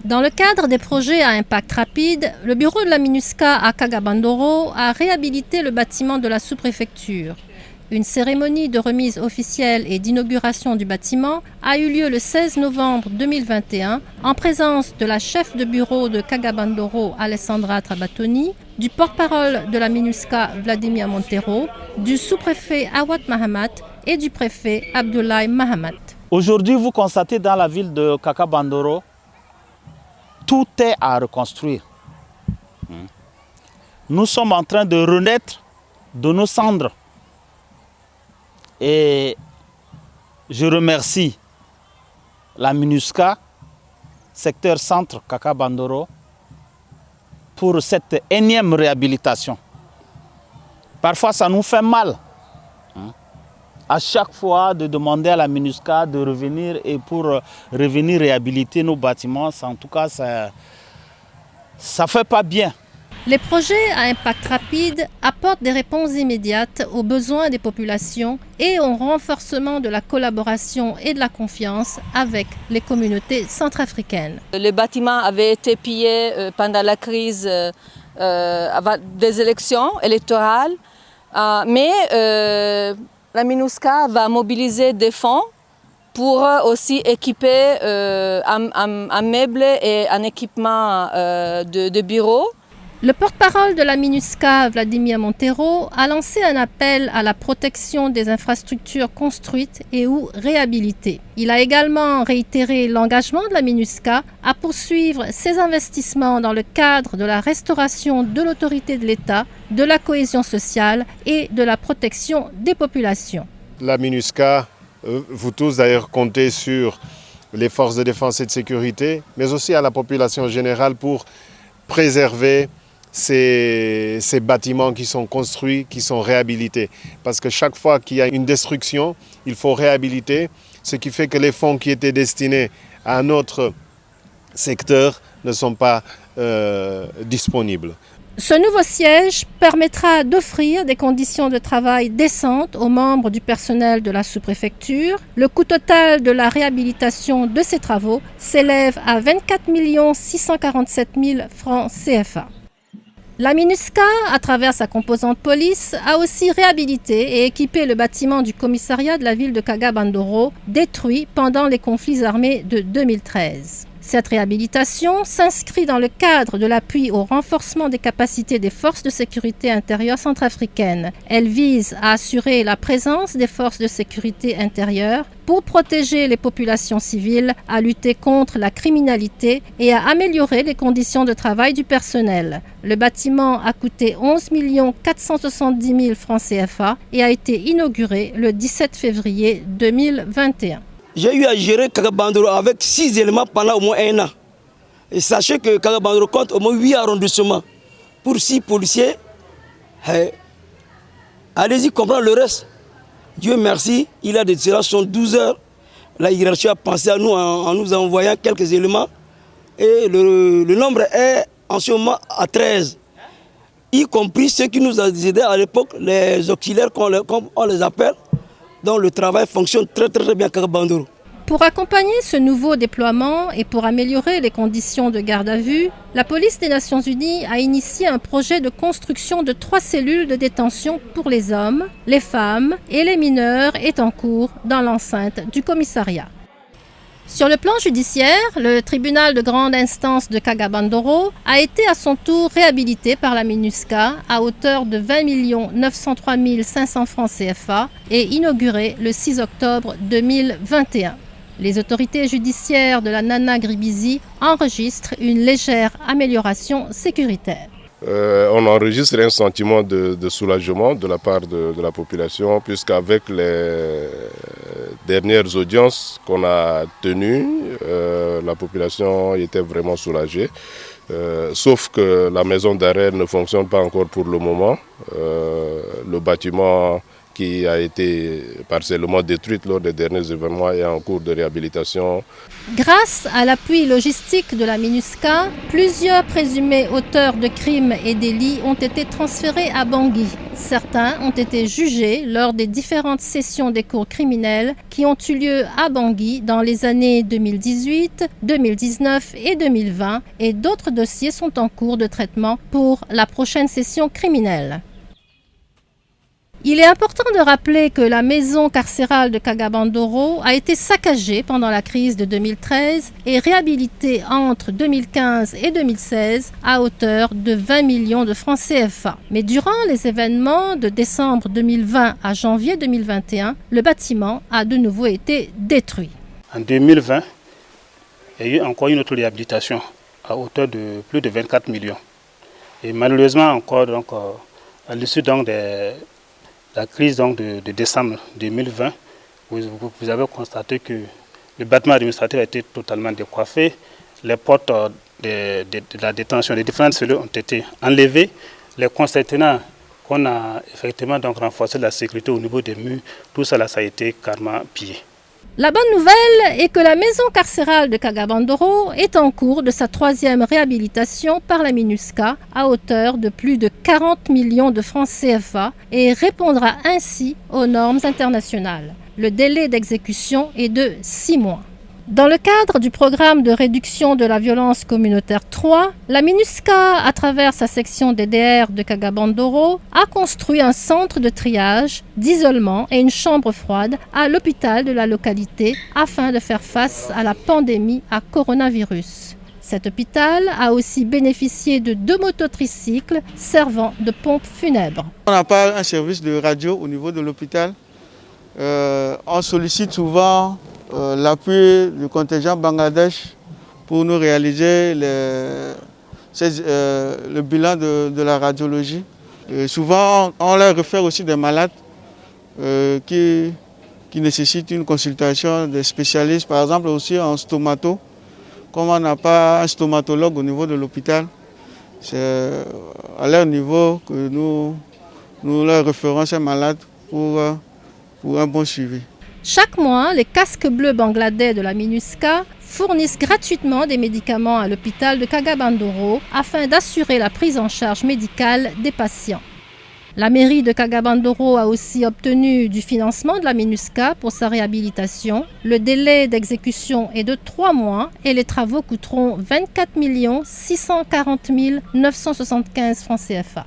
Dans le cadre des projets à impact rapide, le bureau de la MINUSCA à Kaga-Bandoro a réhabilité le bâtiment de la sous-préfecture. Une cérémonie de remise officielle et d'inauguration du bâtiment a eu lieu le 16 novembre 2021 en présence de la chef de bureau de Kaga-Bandoro, Alessandra Trabatoni, du porte-parole de la MINUSCA, Vladimir Montero, du sous-préfet Awad Mahamat et du préfet Abdoulaye Mahamat. Aujourd'hui, vous constatez dans la ville de Kaga-Bandoro, tout est à reconstruire. Nous sommes en train de renaître de nos cendres. Et je remercie la MINUSCA, secteur centre Kaga-Bandoro, pour cette énième réhabilitation. Parfois, ça nous fait mal. À chaque fois, de demander à la MINUSCA de revenir et pour revenir réhabiliter nos bâtiments, en tout cas, ça ne fait pas bien. Les projets à impact rapide apportent des réponses immédiates aux besoins des populations et au renforcement de la collaboration et de la confiance avec les communautés centrafricaines. Le bâtiment avait été pillé pendant la crise des élections électorales, mais la MINUSCA va mobiliser des fonds pour aussi équiper un meuble et un équipement de bureau. Le porte-parole de la MINUSCA, Vladimir Montero, a lancé un appel à la protection des infrastructures construites et ou réhabilitées. Il a également réitéré l'engagement de la MINUSCA à poursuivre ses investissements dans le cadre de la restauration de l'autorité de l'État, de la cohésion sociale et de la protection des populations. La MINUSCA, vous tous d'ailleurs comptez sur les forces de défense et de sécurité, mais aussi à la population générale pour préserver ces bâtiments qui sont construits, qui sont réhabilités. Parce que chaque fois qu'il y a une destruction, il faut réhabiliter, ce qui fait que les fonds qui étaient destinés à un autre secteur ne sont pas disponibles. Ce nouveau siège permettra d'offrir des conditions de travail décentes aux membres du personnel de la sous-préfecture. Le coût total de la réhabilitation de ces travaux s'élève à 24 647 000 francs CFA. La MINUSCA, à travers sa composante police, a aussi réhabilité et équipé le bâtiment du commissariat de la ville de Kaga-Bandoro, détruit pendant les conflits armés de 2013. Cette réhabilitation s'inscrit dans le cadre de l'appui au renforcement des capacités des forces de sécurité intérieure centrafricaines. Elle vise à assurer la présence des forces de sécurité intérieure pour protéger les populations civiles, à lutter contre la criminalité et à améliorer les conditions de travail du personnel. Le bâtiment a coûté 11 470 000 francs CFA et a été inauguré le 17 février 2021. J'ai eu à gérer Kaga-Bandoro avec 6 éléments pendant au moins 1 an. Et sachez que Kaga-Bandoro compte au moins 8 arrondissements pour 6 policiers. Allez-y comprendre le reste. Dieu merci, il a des séances, sont 12 heures. La hiérarchie a pensé à nous en nous envoyant quelques éléments. Et le nombre est en ce moment à 13. Y compris ceux qui nous ont aidés à l'époque, les auxiliaires, comme on les appelle. Donc le travail fonctionne très bien à Kaga-Bandoro. Pour accompagner ce nouveau déploiement et pour améliorer les conditions de garde à vue, la police des Nations Unies a initié un projet de construction de 3 cellules de détention pour les hommes, les femmes et les mineurs est en cours dans l'enceinte du commissariat. Sur le plan judiciaire, le tribunal de grande instance de Kaga-Bandoro a été à son tour réhabilité par la MINUSCA à hauteur de 20 903 500 francs CFA et inauguré le 6 octobre 2021. Les autorités judiciaires de la Nana Gribizi enregistrent une légère amélioration sécuritaire. On enregistre un sentiment de soulagement de la part de la population, puisqu'avec les dernières audiences qu'on a tenues, la population était vraiment soulagée. Sauf que la maison d'arrêt ne fonctionne pas encore pour le moment. Le bâtiment qui a été partiellement détruite lors des derniers événements et en cours de réhabilitation. Grâce à l'appui logistique de la MINUSCA, plusieurs présumés auteurs de crimes et délits ont été transférés à Bangui. Certains ont été jugés lors des différentes sessions des cours criminelles qui ont eu lieu à Bangui dans les années 2018, 2019 et 2020 et d'autres dossiers sont en cours de traitement pour la prochaine session criminelle. Il est important de rappeler que la maison carcérale de Kagabandoro a été saccagée pendant la crise de 2013 et réhabilitée entre 2015 et 2016 à hauteur de 20 millions de francs CFA. Mais durant les événements de décembre 2020 à janvier 2021, le bâtiment a de nouveau été détruit. En 2020, il y a eu encore une autre réhabilitation à hauteur de plus de 24 millions. Et malheureusement encore à l'issue de la crise de décembre 2020, vous avez constaté que le bâtiment administratif a été totalement décoiffé, les portes de la détention, les différentes cellules ont été enlevées, les contenants qu'on a effectivement renforcé la sécurité au niveau des murs, tout ça, ça a été carrément pillé. La bonne nouvelle est que la maison carcérale de Kagabandoro est en cours de sa 3e réhabilitation par la MINUSCA à hauteur de plus de 40 millions de francs CFA et répondra ainsi aux normes internationales. Le délai d'exécution est de 6 mois. Dans le cadre du programme de réduction de la violence communautaire 3, la MINUSCA, à travers sa section DDR de Kagabandoro, a construit un centre de triage, d'isolement et une chambre froide à l'hôpital de la localité afin de faire face à la pandémie à coronavirus. Cet hôpital a aussi bénéficié de 2 mototricycles servant de pompe funèbre. On n'a pas un service de radio au niveau de l'hôpital. On sollicite souvent l'appui du contingent Bangladesh pour nous réaliser le bilan de la radiologie. Souvent, on leur réfère aussi des malades qui nécessitent une consultation des spécialistes, par exemple aussi en stomato. Comme on n'a pas un stomatologue au niveau de l'hôpital, c'est à leur niveau que nous leur référons ces malades pour un bon suivi. Chaque mois, les casques bleus bangladais de la MINUSCA fournissent gratuitement des médicaments à l'hôpital de Kagabandoro afin d'assurer la prise en charge médicale des patients. La mairie de Kagabandoro a aussi obtenu du financement de la MINUSCA pour sa réhabilitation. Le délai d'exécution est de 3 mois et les travaux coûteront 24 640 975 francs CFA.